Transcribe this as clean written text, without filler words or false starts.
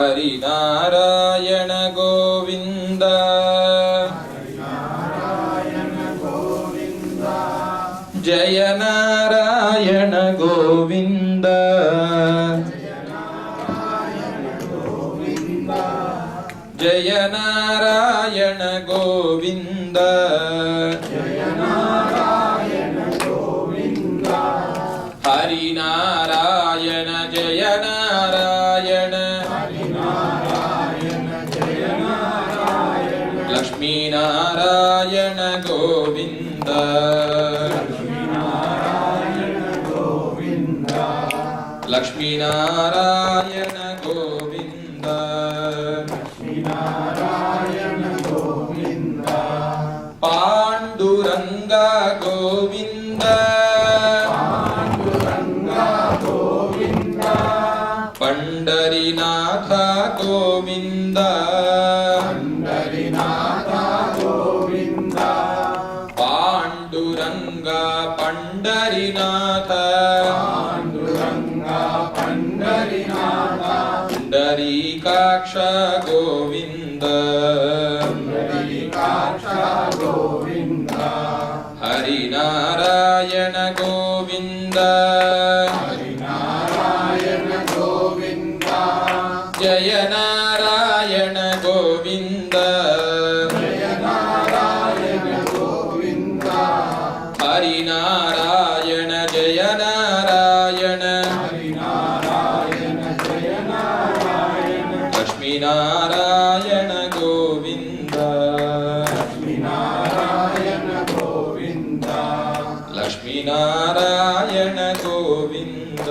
Harinarayan Govind Jai Narayan Govind Jai Narayan Govind Harinarayan Jai Narayan Lakshmi Narayan Govind Lakshmi Narayan Govind Pandurang Govind Pandharinath Govind Pandurang Pandharinath Pundarikaksha Govind Harinarayan Govind Jai Narayan Govind Harinarayan Jai Narayan Lakshmi Narayan Govind Lakshmi Narayan Govind